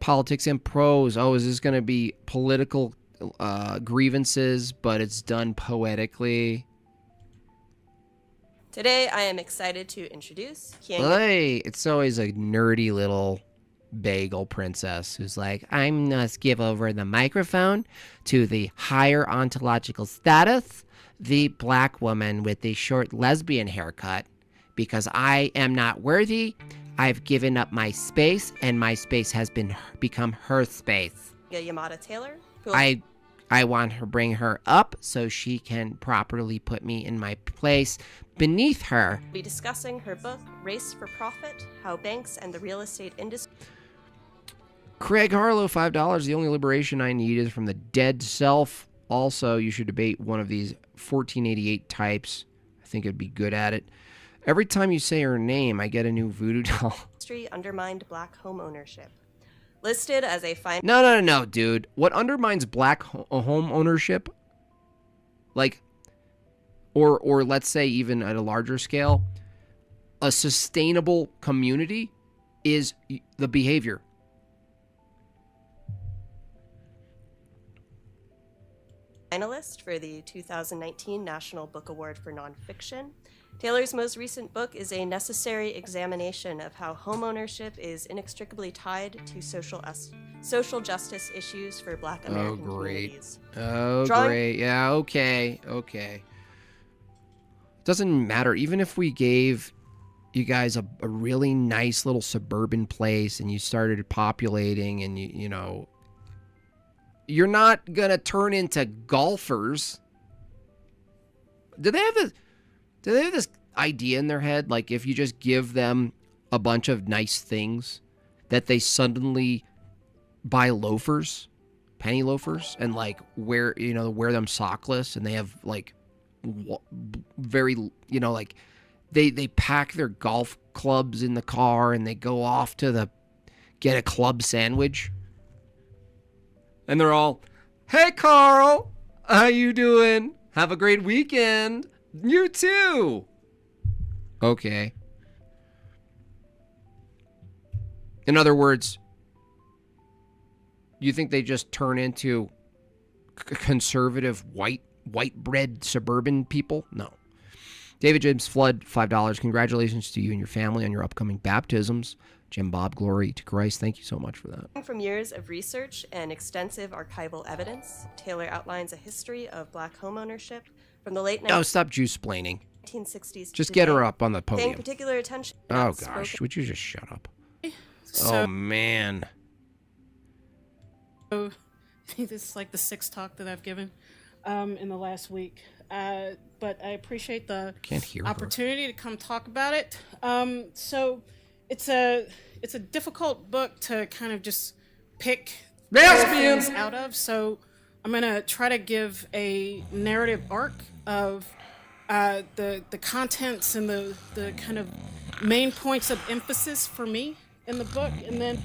politics and prose. Oh, is this going to be political grievances, but it's done poetically? Today, I am excited to introduce Hey, it's always a nerdy little bagel princess who's like, I must give over the microphone to the higher ontological status, the black woman with the short lesbian haircut, because I am not worthy. I've given up my space, and my space has become her space. Yamada Taylor. I want to bring her up so she can properly put me in my place beneath her. We'll be discussing her book, Race for Profit, How Banks and the Real Estate Industry. Craig Harlow, $5. The only liberation I need is from the dead self. Also, you should debate one of these 1488 types. I think I'd be good at it. Every time you say her name, I get a new voodoo doll. Undermined black home ownership. Listed as a fine... No, dude. What undermines black home ownership, like, or let's say even at a larger scale, a sustainable community is the behavior. Finalist for the 2019 National Book Award for Nonfiction. Taylor's most recent book is a necessary examination of how homeownership is inextricably tied to social justice issues for Black American communities. Great. Yeah, okay. Doesn't matter. Even if we gave you guys a really nice little suburban place and you started populating and you know, you're not going to turn into golfers. Do they have this idea in their head, like if you just give them a bunch of nice things, that they suddenly buy loafers, penny loafers, and like wear them sockless, and they have like very, like they pack their golf clubs in the car and they go off to get a club sandwich, and they're all, hey Carl, how you doing? Have a great weekend. You too. Okay. In other words, you think they just turn into conservative white bread suburban people? No. David James Flood, $5. Congratulations to you and your family on your upcoming baptisms. Jimbob, glory to Christ. Thank you so much for that. From years of research and extensive archival evidence, Taylor outlines a history of black homeownership from the late 1960s. Just today, get her up on the podium. Paying particular attention. Oh gosh, would you just shut up? Oh man. So, this is like the sixth talk that I've given in the last week. But I appreciate the opportunity to come talk about it. So it's a difficult book to kind of just pick things out of. So I'm gonna try to give a narrative arc of the contents and the kind of main points of emphasis for me in the book, and then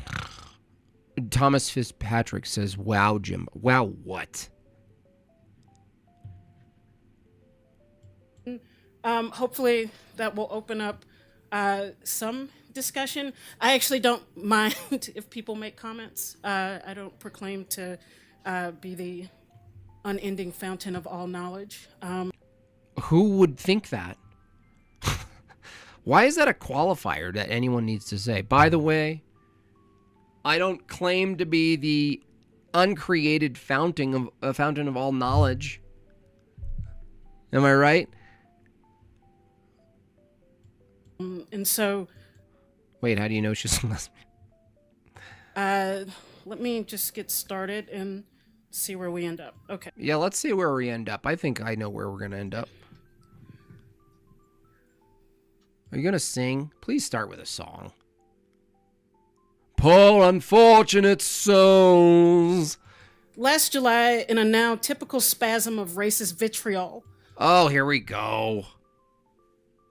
Thomas Fitzpatrick says, "Wow, Jim. Wow, what?" Hopefully that will open up some discussion. I actually don't mind if people make comments. I don't proclaim to be the unending fountain of all knowledge. Who would think that? Why is that a qualifier that anyone needs to say? By the way, I don't claim to be the uncreated fountain of all knowledge. Am I right? And so... Wait, how do you know she's a lesbian? Let me just get started and see where we end up. Okay. Yeah, let's see where we end up. I think I know where we're going to end up. Are you going to sing? Please start with a song. Poor unfortunate souls. Last July, in a now typical spasm of racist vitriol. Oh, here we go.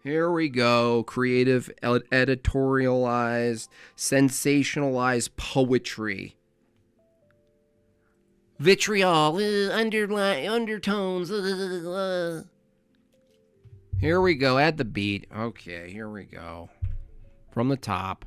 Here we go. Creative, editorialized, sensationalized poetry. Vitriol, undertones. Here we go. Add the beat. Okay, here we go. From the top.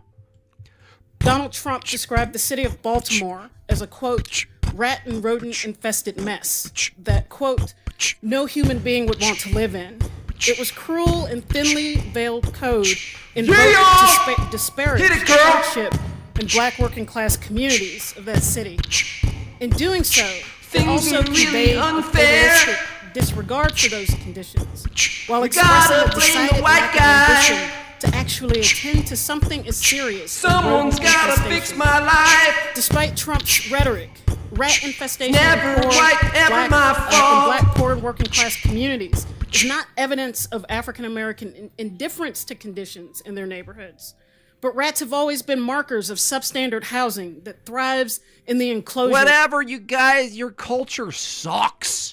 Donald Trump described the city of Baltimore as a, quote, rat and rodent infested mess that, quote, no human being would want to live in. It was cruel and thinly veiled code in both disparate hardship and black working class communities of that city. In doing so, it also conveyed a fatalistic disregard for those conditions, while expressing a decided lack of ambition to actually attend to something as serious. Someone's gotta fix my life. Despite Trump's rhetoric, rat infestation in black poor and working class communities is not evidence of African American indifference to conditions in their neighborhoods. But rats have always been markers of substandard housing that thrives in the enclosure. Whatever, you guys, your culture sucks.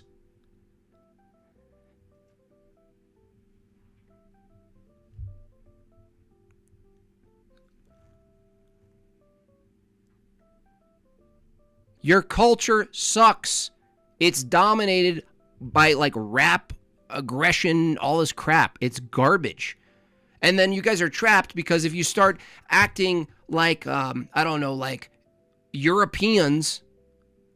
Your culture sucks. It's dominated by like rap, aggression, all this crap. It's garbage. And then you guys are trapped because if you start acting like, I don't know, like Europeans,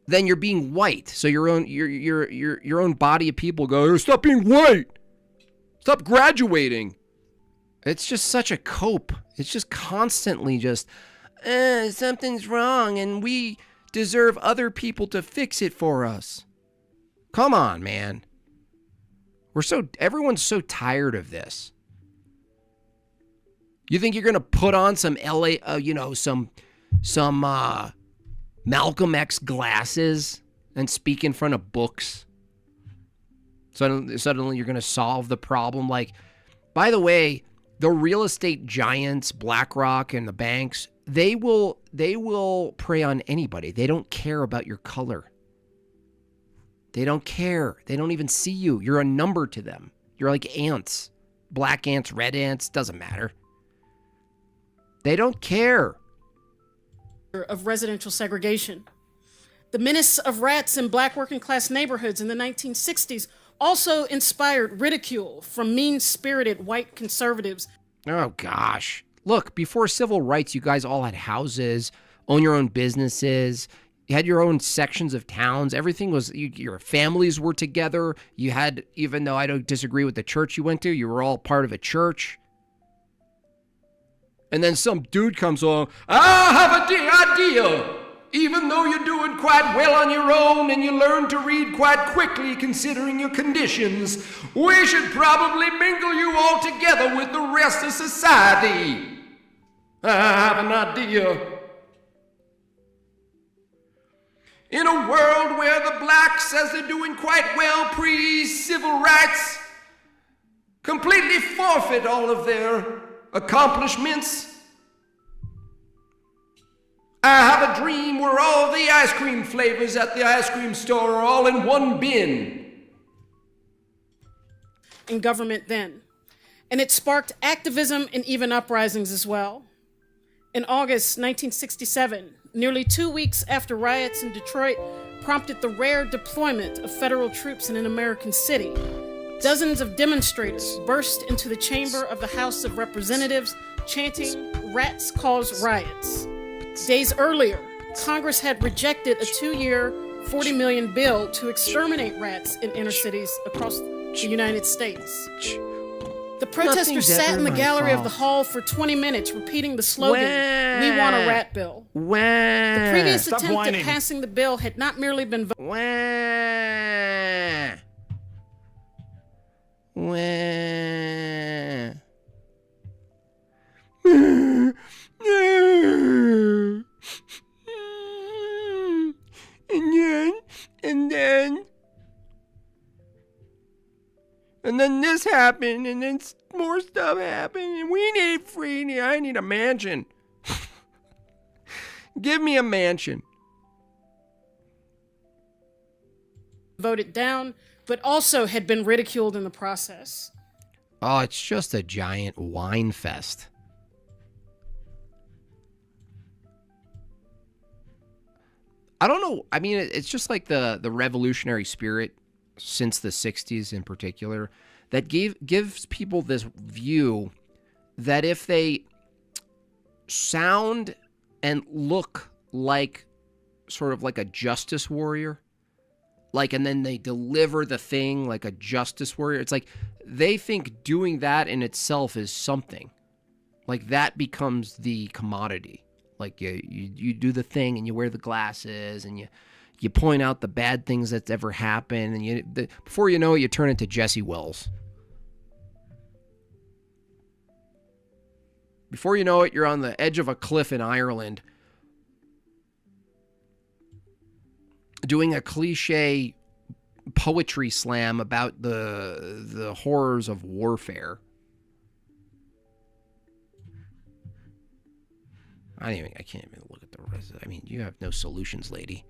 then you're being white. So your own body of people go, stop being white. Stop graduating. It's just such a cope. It's just constantly just, something's wrong and we deserve other people to fix it for us. Come on, man. Everyone's so tired of this. You think you're going to put on some some Malcolm X glasses and speak in front of books? Suddenly you're going to solve the problem. Like, by the way, the real estate giants, BlackRock and the banks, they will prey on anybody. They don't care about your color. They don't care. They don't even see you. You're a number to them. You're like ants. Black ants, red ants, doesn't matter. They don't care. Of residential segregation. The menace of rats in black working class neighborhoods in the 1960s also inspired ridicule from mean-spirited white conservatives. Oh, gosh. Look, before civil rights, you guys all had houses, own your own businesses. You had your own sections of towns. Everything was, your families were together. You had, even though I don't disagree with the church you went to, you were all part of a church. And then some dude comes along, I have an idea. Even though you're doing quite well on your own and you learn to read quite quickly considering your conditions, we should probably mingle you all together with the rest of society. I have an idea. In a world where the blacks, as they're doing quite well pre-civil rights, completely forfeit all of their accomplishments, I have a dream where all the ice cream flavors at the ice cream store are all in one bin. In government then. And it sparked activism and even uprisings as well. In August 1967, nearly 2 weeks after riots in Detroit prompted the rare deployment of federal troops in an American city, dozens of demonstrators burst into the chamber of the House of Representatives chanting, "Rats cause riots." Days earlier, Congress had rejected a 2-year, $40 million bill to exterminate rats in inner cities across the United States. The protesters sat in the gallery of the hall for 20 minutes repeating the slogan, "We want a rat bill." The previous attempt at passing the bill had not merely been And then this happened, and then more stuff happened, and we need free. I need a mansion. Give me a mansion. voted down, but also had been ridiculed in the process. Oh, it's just a giant wine fest. I don't know. I mean, it's just like the revolutionary spirit since the 60s in particular that gives people this view that if they sound and look like sort of like a justice warrior. Like, and then they deliver the thing like a justice warrior. It's like they think doing that in itself is something. Like that becomes the commodity. Like you do the thing and you wear the glasses and you point out the bad things that's ever happened, and before you know it, you turn into Jesse Wells. Before you know it, you're on the edge of a cliff in Ireland doing a cliche poetry slam about the horrors of warfare. I can't even look at the rest of it. I mean, you have no solutions, lady.